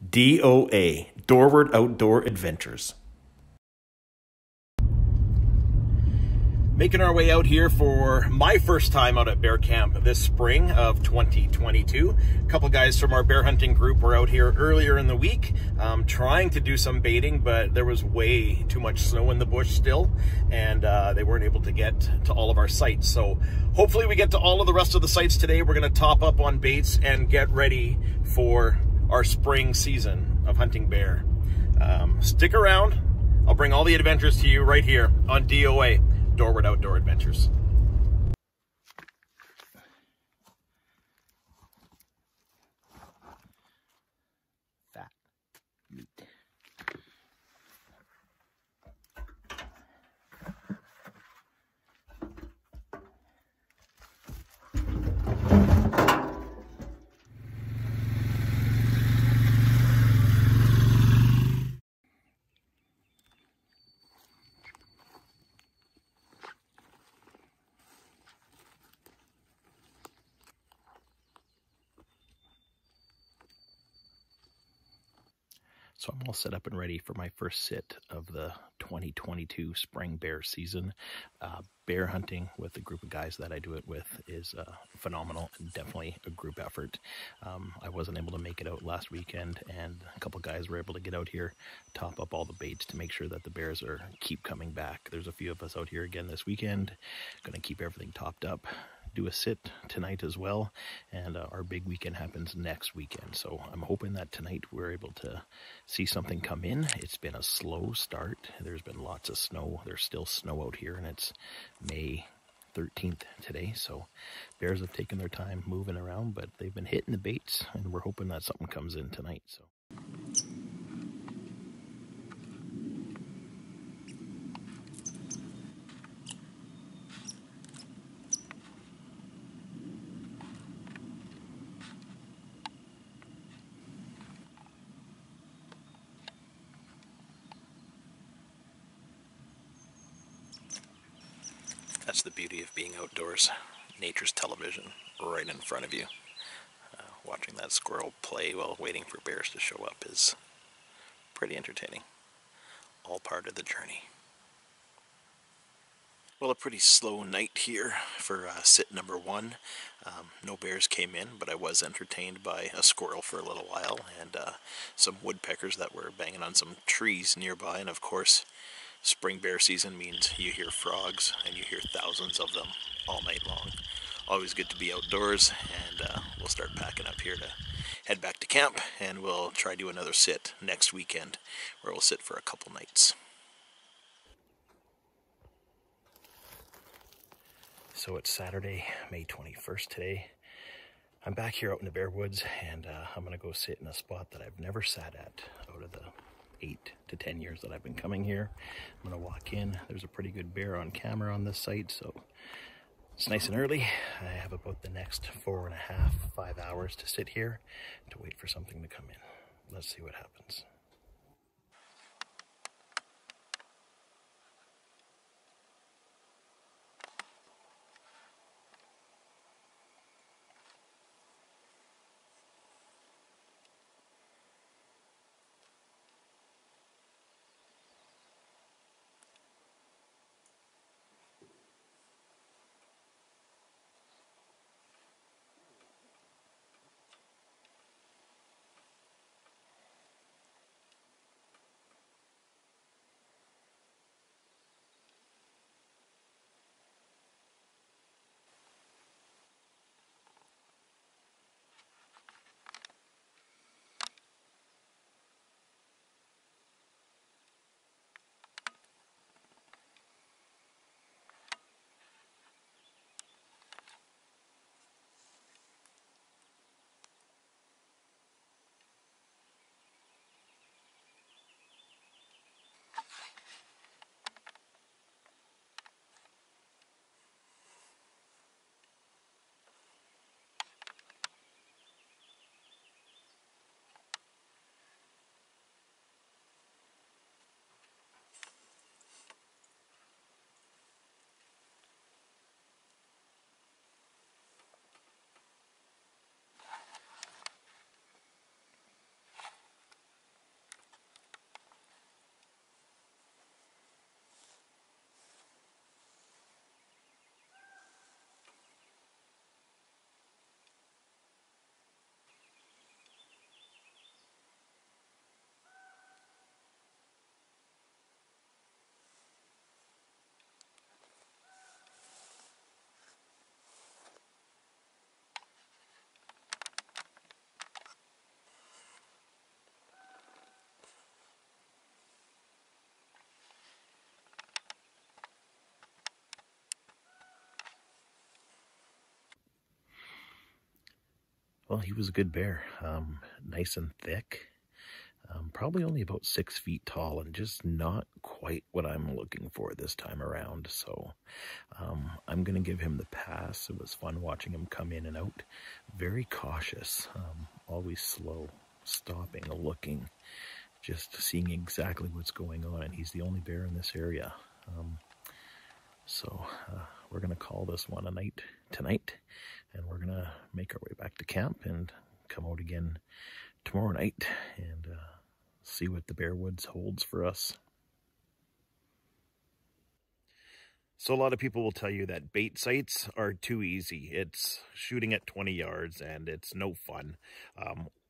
DOA, Dorward Outdoor Adventures. Making our way out here for my first time out at bear camp this spring of 2022. A couple guys from our bear hunting group were out here earlier in the week trying to do some baiting, but there was way too much snow in the bush still, and they weren't able to get to all of our sites. So hopefully we get to all of the rest of the sites today. We're going to top up on baits and get ready for our spring season of hunting bear. Stick around. I'll bring all the adventures to you right here on DOA, Dorward Outdoor Adventures. Fat meat. So I'm all set up and ready for my first sit of the 2022 spring bear season. Bear hunting with the group of guys that I do it with is phenomenal and definitely a group effort. I wasn't able to make it out last weekend, and a couple guys were able to get out here, top up all the baits to make sure that the bears keep coming back. There's a few of us out here again this weekend. Gonna keep everything topped up. Do a sit tonight as well, and our big weekend happens next weekend, so I'm hoping that tonight we're able to see something come in. It's been a slow start. There's been lots of snow. There's still snow out here, and it's May 13th today, so bears have taken their time moving around, but they've been hitting the baits, and we're hoping that something comes in tonight. So that's the beauty of being outdoors. Nature's television right in front of you. Watching that squirrel play while waiting for bears to show up is pretty entertaining. All part of the journey. Well, a pretty slow night here for sit number one. No bears came in, but I was entertained by a squirrel for a little while, and some woodpeckers that were banging on some trees nearby. And of course, spring bear season means you hear frogs, and you hear thousands of them all night long. Always good to be outdoors, and we'll start packing up here to head back to camp, and we'll try to do another sit next weekend, where we'll sit for a couple nights. So it's Saturday, May 21st today. I'm back here out in the bear woods, and I'm gonna go sit in a spot that I've never sat at out of the 8 to 10 years that I've been coming here. I'm gonna walk in. There's a pretty good bear on camera on this site, so it's nice and early. I have about the next 4.5, 5 hours to sit here to wait for something to come in. Let's see what happens. Well, he was a good bear, nice and thick, probably only about 6 feet tall, and just not quite what I'm looking for this time around. So I'm going to give him the pass. It was fun watching him come in and out. Very cautious, always slow, stopping, looking, just seeing exactly what's going on. And he's the only bear in this area. So we're going to call this one a night tonight, and we're going to make our way back to camp and come out again tomorrow night and see what the Bear Woods holds for us. So a lot of people will tell you that bait sites are too easy. It's shooting at 20 yards and it's no fun.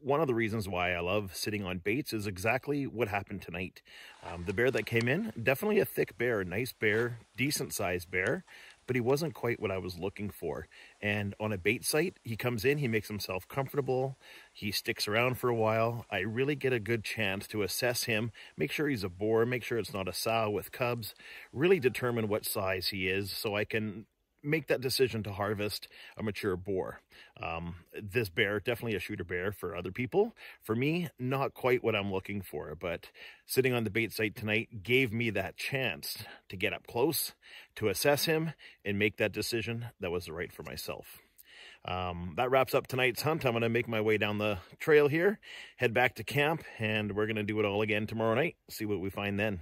One of the reasons why I love sitting on baits is exactly what happened tonight. The bear that came in, definitely a thick bear, a nice bear, decent sized bear, but he wasn't quite what I was looking for. And on a bait site, he comes in, he makes himself comfortable, he sticks around for a while. I really get a good chance to assess him, make sure he's a boar, make sure it's not a sow with cubs, really determine what size he is so I can make that decision to harvest a mature boar. This bear, definitely a shooter bear for other people. For me, not quite what I'm looking for, but sitting on the bait site tonight gave me that chance to get up close, to assess him, and make that decision that was right for myself. That wraps up tonight's hunt. I'm going to make my way down the trail here, head back to camp, and we're going to do it all again tomorrow night, see what we find then.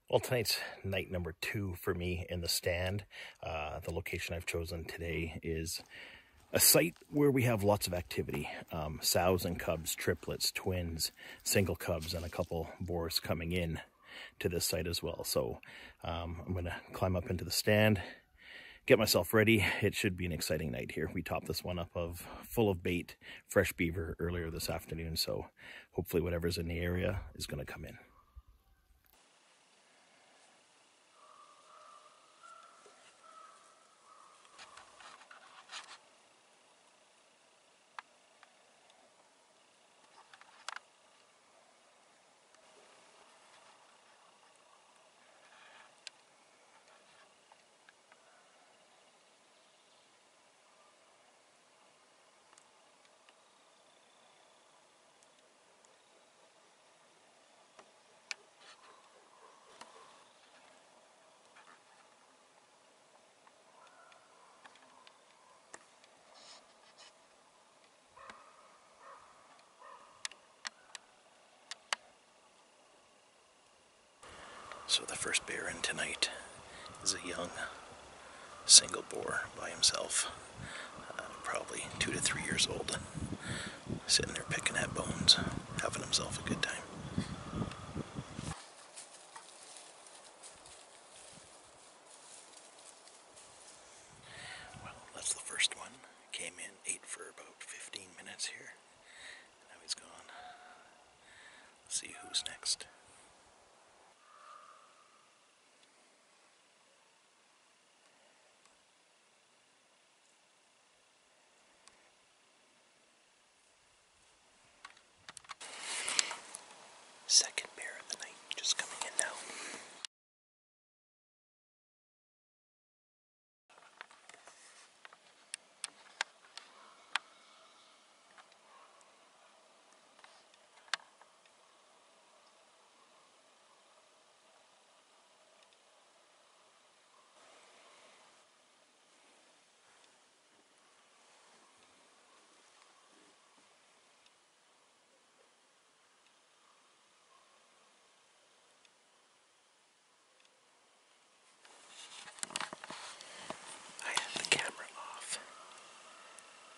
Well, tonight's night number 2 for me in the stand. The location I've chosen today is a site where we have lots of activity. Sows and cubs, triplets, twins, single cubs, and a couple boars coming in to this site as well. So I'm going to climb up into the stand, get myself ready. It should be an exciting night here. We topped this one up full of bait, fresh beaver earlier this afternoon. So hopefully whatever's in the area is going to come in. So the first bear in tonight is a young single boar by himself, probably 2 to 3 years old, sitting there picking at bones, having himself a good time. Well, that's the first one. Came in, ate for about 15 minutes here. Now he's gone. Let's see who's next. Second bear of the night, just coming in now. I had the camera off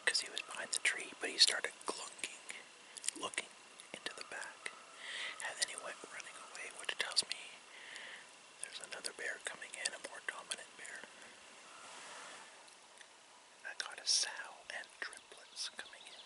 because he was behind the tree, but he started glunking, looking into the back, and then he went running away, which tells me there's another bear coming in, a more dominant bear. I got a sow and triplets coming in.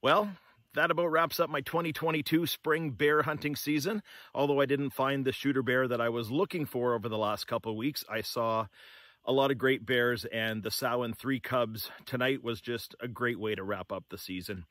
Well, that about wraps up my 2022 spring bear hunting season. Although I didn't find the shooter bear that I was looking for over the last couple of weeks, I saw a lot of great bears, and the sow and 3 cubs tonight was just a great way to wrap up the season.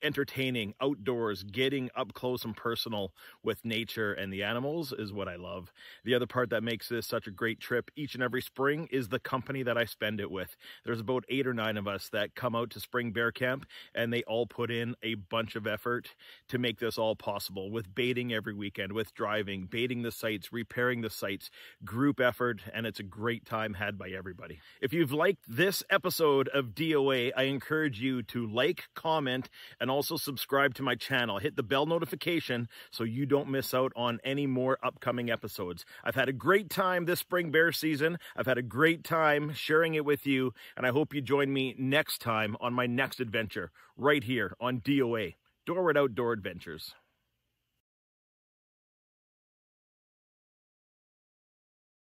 Entertaining, outdoors, getting up close and personal with nature and the animals is what I love. The other part that makes this such a great trip each and every spring is the company that I spend it with. There's about 8 or 9 of us that come out to spring bear camp, and they all put in a bunch of effort to make this all possible, with baiting every weekend, with driving, baiting the sites, repairing the sites, group effort, and it's a great time had by everybody. If you've liked this episode of DOA, I encourage you to like, comment, and also subscribe to my channel. Hit the bell notification so you don't miss out on any more upcoming episodes. I've had a great time this spring bear season. I've had a great time sharing it with you, and I hope you join me next time on my next adventure right here on DOA, Dorward Outdoor Adventures.